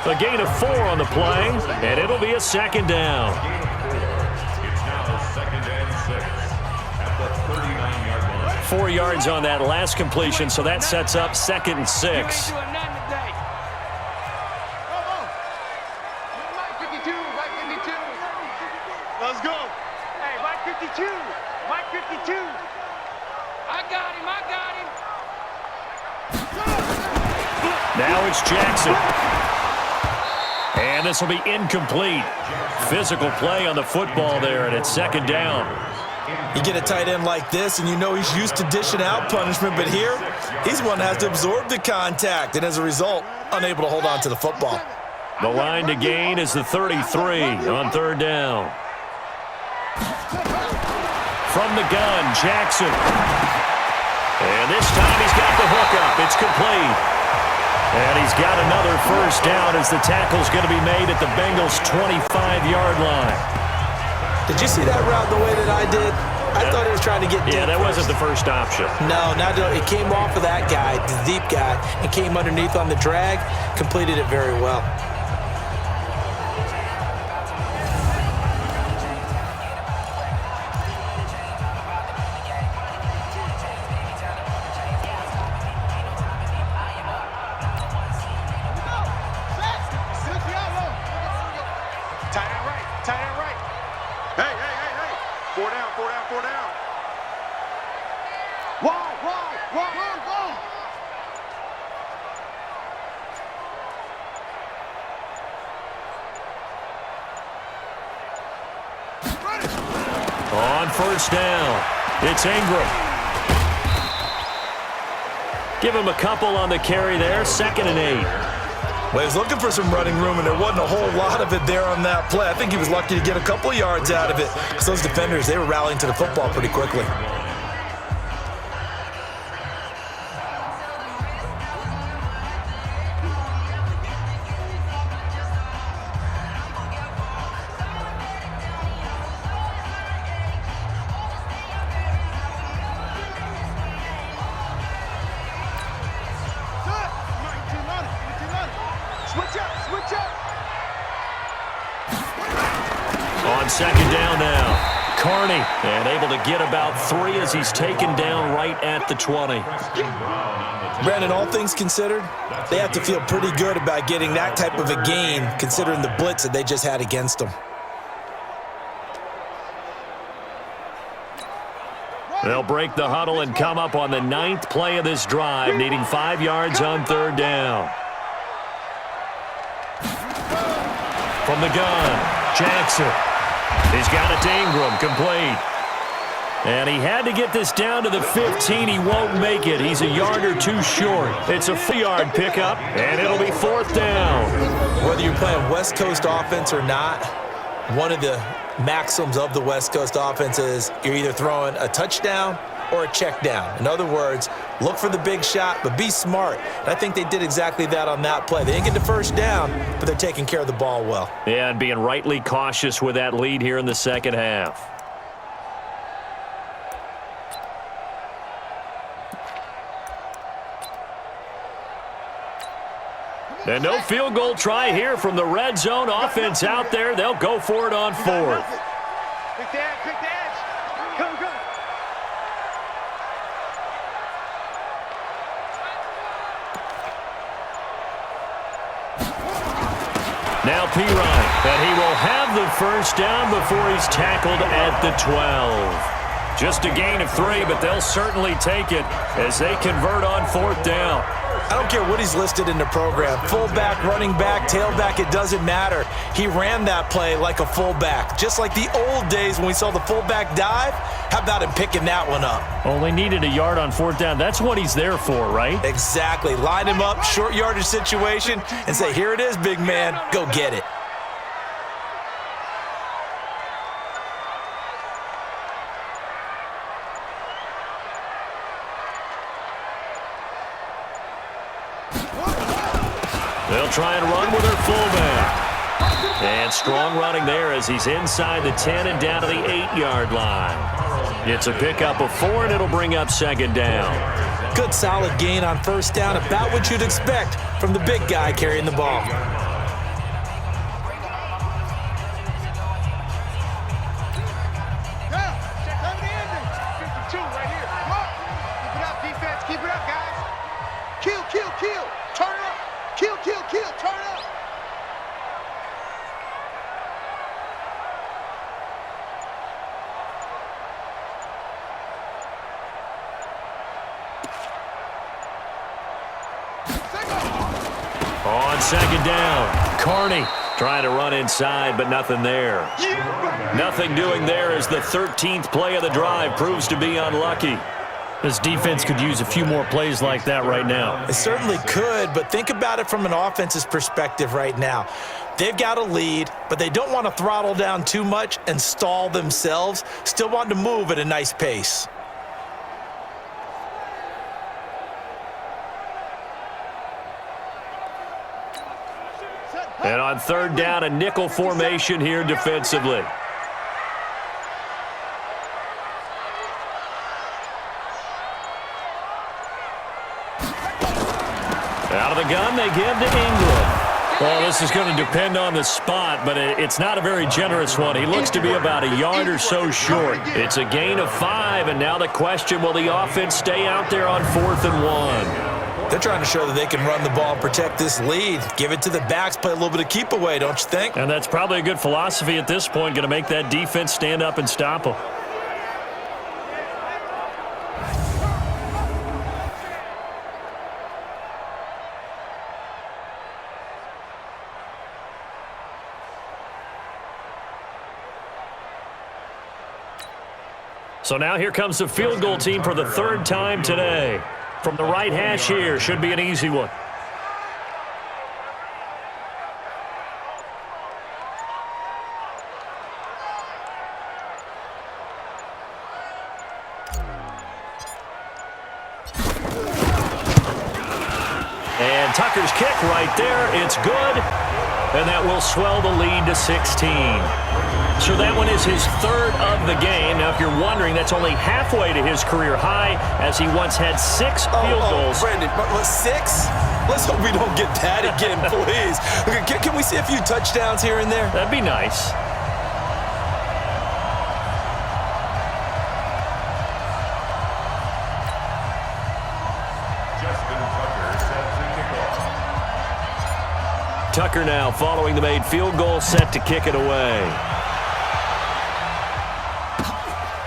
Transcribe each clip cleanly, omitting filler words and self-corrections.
A gain of 4 on the play, and it'll be a second down. It's now 2nd and 6 at the 39-yard line. 4 yards on that last completion, so that sets up 2nd and 6. Let's go. Hey, Mike 52. Mike 52. I got him. Now it's Jackson. And this will be incomplete. Physical play on the football there, and it's 2nd down. You get a tight end like this, and you know he's used to dishing out punishment, but here, he's one that has to absorb the contact, and as a result, unable to hold on to the football. The line to gain is the 33 on 3rd down. From the gun, Jackson. And this time he's got the hook up. It's complete. And he's got another 1st down as the tackle's going to be made at the Bengals' 25-yard line. Did you see that route the way that I did? I thought he was trying to get deep. Yeah, that wasn't the first option. No, it came off of that guy, the deep guy, and came underneath on the drag, completed it very well. On 1st down, it's Ingram. Give him a couple on the carry there, 2nd and 8. Well, he was looking for some running room, and there wasn't a whole lot of it there on that play. I think he was lucky to get a couple yards out of it, because those defenders, they were rallying to the football pretty quickly. On 2nd down now, Carney, and able to get about 3 as he's taken down right at the 20. Brandon, all things considered, they have to feel pretty good about getting that type of a gain, considering the blitz that they just had against them. They'll break the huddle and come up on the 9th play of this drive, needing 5 yards on 3rd down. From the gun, Jackson. He's got it to Ingram, complete. And he had to get this down to the 15. He won't make it. He's a yard or 2 short. It's a 4-yard pickup, and it'll be 4th down. Whether you're playing West Coast offense or not, one of the maxims of the West Coast offense is you're either throwing a touchdown or a check down. In other words, look for the big shot, but be smart. And I think they did exactly that on that play. They didn't get the 1st down, but they're taking care of the ball well. Yeah, and being rightly cautious with that lead here in the 2nd half. And no field goal try here from the red zone offense out there. They'll go for it on 4th. Pick the edge. Go. Now Pirine, and he will have the 1st down before he's tackled at the 12. Just a gain of 3, but they'll certainly take it as they convert on 4th down. I don't care what he's listed in the program. Fullback, running back, tailback, it doesn't matter. He ran that play like a fullback. Just like the old days when we saw the fullback dive. How about him picking that one up? Only needed a yard on 4th down. That's what he's there for, right? Exactly. Line him up, short yardage situation, and say, here it is, big man. Go get it. They'll try and run with their fullback. And strong running there as he's inside the 10 and down to the 8-yard line. It's a pickup of 4, and it'll bring up 2nd down. Good solid gain on 1st down, about what you'd expect from the big guy carrying the ball. kill, turn up. Kill, kill, kill, turn up. On second down, Carney trying to run inside, but nothing there. Nothing doing there as the 13th play of the drive proves to be unlucky. This defense could use a few more plays like that right now. It certainly could, but think about it from an offense's perspective right now. They've got a lead, but they don't want to throttle down too much and stall themselves. Still want to move at a nice pace. And on third down, a nickel formation here defensively. Out of the gun, they give to Ingram. Well, this is going to depend on the spot, but it's not a very generous one. He looks to be about a yard or so short. It's a gain of 5, and now the question, will the offense stay out there on 4th and 1? They're trying to show that they can run the ball and protect this lead. Give it to the backs, play a little bit of keep away, don't you think? And that's probably a good philosophy at this point, going to make that defense stand up and stop them. So now here comes the field goal team for the 3rd time today. From the right hash here, should be an easy one. And Tucker's kick right there. It's good. And that will swell the lead to 16. So that one is his 3rd of the game. Now, if you're wondering, that's only halfway to his career high, as he once had 6 field goals. Brandon, 6? Let's hope we don't get that again, please. Can we see a few touchdowns here and there? That'd be nice. Tucker now following the made field goal, set to kick it away.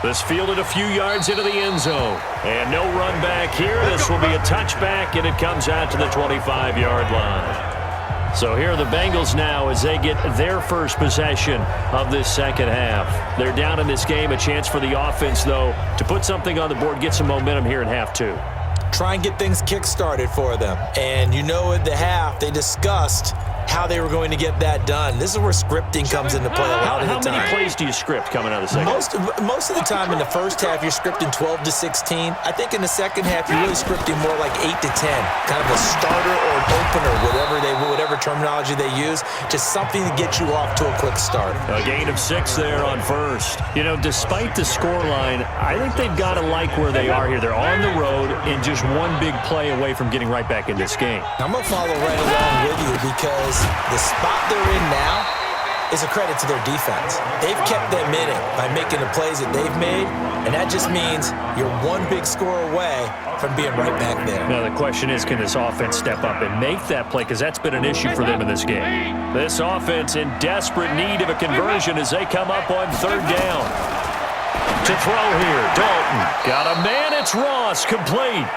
This fielded a few yards into the end zone. And no run back here. This will be a touchback, and it comes out to the 25-yard line. So here are the Bengals now as they get their first possession of this second half. They're down in this game. A chance for the offense, though, to put something on the board, get some momentum here in half 2. Try and get things kick-started for them. And you know at the half, they discussed how they were going to get that done. This is where scripting comes into play a lot of the time. How many plays do you script coming out of the second half? Most of the time in the first half, you're scripting 12 to 16. I think in the second half, you're really scripting more like 8 to 10. Kind of a starter or an opener, whatever terminology they use. Just something to get you off to a quick start. A gain of 6 there on first. You know, despite the scoreline, I think they've got to like where they are here. They're on the road and just one big play away from getting right back in this game. I'm going to follow right along with you because the spot they're in now is a credit to their defense. They've kept them in it by making the plays that they've made, and that just means you're one big score away from being right back there. Now the question is, can this offense step up and make that play? Because that's been an issue for them in this game. This offense in desperate need of a conversion as they come up on 3rd down. To throw here, Dalton. Got a man, it's Ross, complete.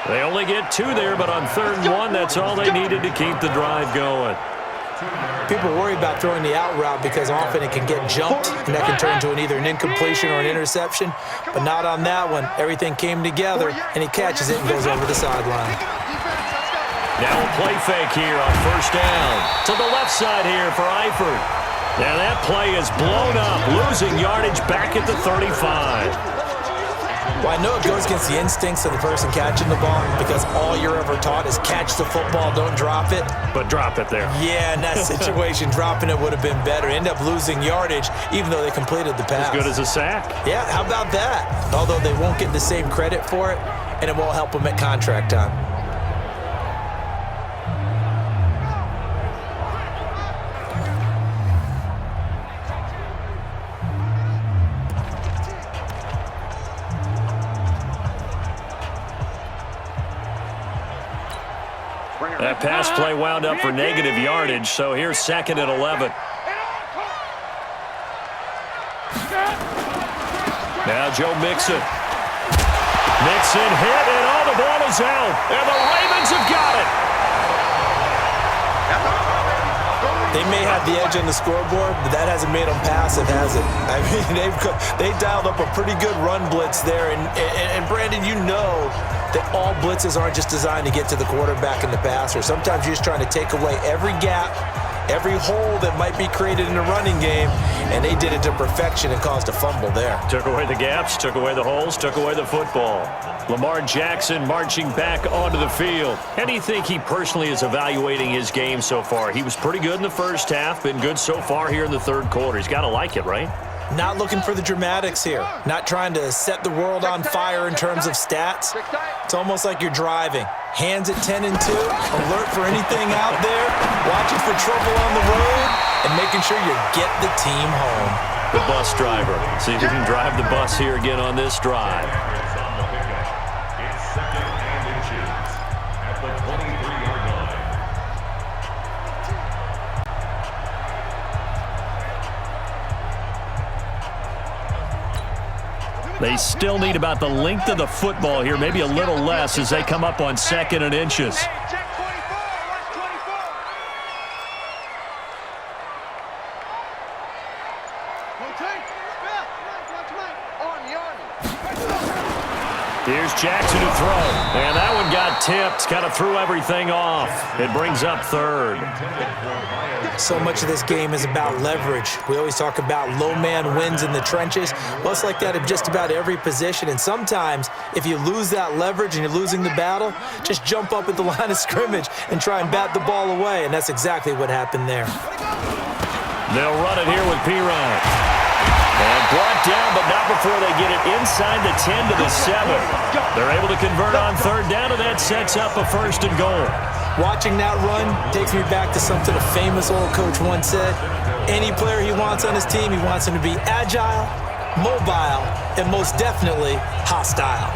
They only get 2 there, but on 3rd and 1, that's all they needed to keep the drive going. People worry about throwing the out route because often it can get jumped, and that can turn into either an incompletion or an interception. But not on that one. Everything came together, and he catches it and goes over the sideline. Now a play fake here on 1st down. To the left side here for Eifert. Now that play is blown up, losing yardage back at the 35. Well, I know it goes against the instincts of the person catching the ball because all you're ever taught is catch the football, don't drop it. But drop it there. Yeah, in that situation, dropping it would have been better. End up losing yardage even though they completed the pass. As good as a sack. Yeah, how about that? Although they won't get the same credit for it, and it won't help them at contract time. That pass play wound up for negative yardage, so here's 2nd and 11. Now Joe Mixon. Mixon hit, and the ball is out. And the Ravens have got it. They may have the edge on the scoreboard, but that hasn't made them passive, has it? I mean, they dialed up a pretty good run blitz there. And Brandon, you know that all blitzes aren't just designed to get to the quarterback and the passer. Sometimes you're just trying to take away every gap, every hole that might be created in the running game, and they did it to perfection and caused a fumble there. Took away the gaps, took away the holes, took away the football. Lamar Jackson marching back onto the field. How do you think he personally is evaluating his game so far? He was pretty good in the first half, been good so far here in the third quarter. He's got to like it, right? Not looking for the dramatics here. Not trying to set the world on fire in terms of stats. It's almost like you're driving. Hands at 10 and 2, alert for anything out there, watching for trouble on the road, and making sure you get the team home. The bus driver. See if he can drive the bus here again on this drive. It's 2nd and inches at the 23-yard line. They still need about the length of the football here, maybe a little less as they come up on 2nd and inches. Hey, check 24. Watch 24. Rotate. Watch Mike. On. Here's Jackson to throw. And that one got tipped. Kind of threw everything off. It brings up 3rd. So much of this game is about leverage. We always talk about low man wins in the trenches. Well, it's like that in just about every position. And sometimes, if you lose that leverage and you're losing the battle, just jump up at the line of scrimmage and try and bat the ball away. And that's exactly what happened there. They'll run it here with Piron. And brought down, but not before they get it inside the 10 to the 7. They're able to convert on 3rd down, and that sets up a 1st and goal. Watching that run takes me back to something a famous old coach once said. Any player he wants on his team, he wants him to be agile, mobile, and most definitely hostile.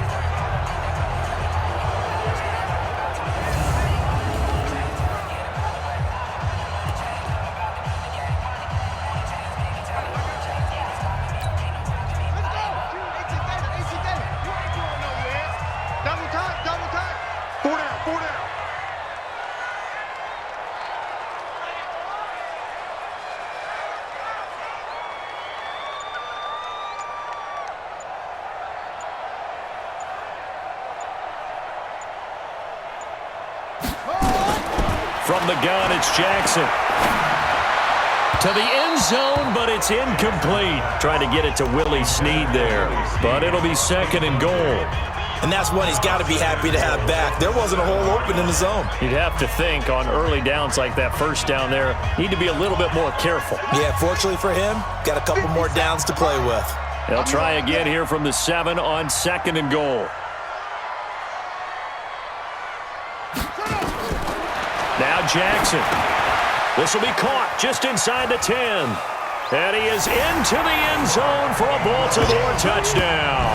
Double time. 4 down. From the gun, it's Jackson. To the end zone, but it's incomplete. Trying to get it to Willie Snead there. But it'll be 2nd and goal. And that's one he's got to be happy to have back. There wasn't a hole open in the zone. You'd have to think on early downs like that 1st down there, need to be a little bit more careful. Yeah, fortunately for him, got a couple more downs to play with. They'll try again here from the 7 on 2nd and goal. Now Jackson. This will be caught just inside the 10. And he is into the end zone for a Baltimore touchdown.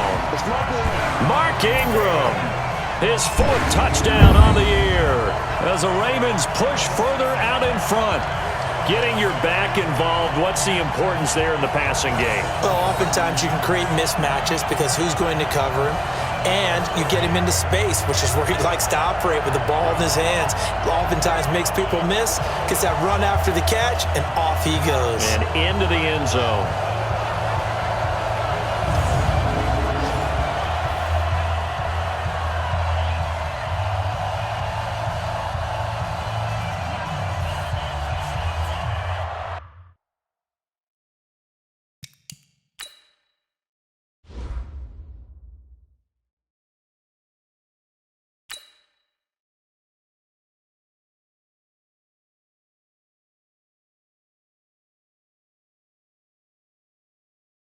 Mark Ingram, his 4th touchdown on the year as the Ravens push further out in front. Getting your back involved, what's the importance there in the passing game? Well, oftentimes you can create mismatches because who's going to cover him? And you get him into space, which is where he likes to operate with the ball in his hands. Oftentimes makes people miss, gets that run after the catch, and off he goes. And into the end zone.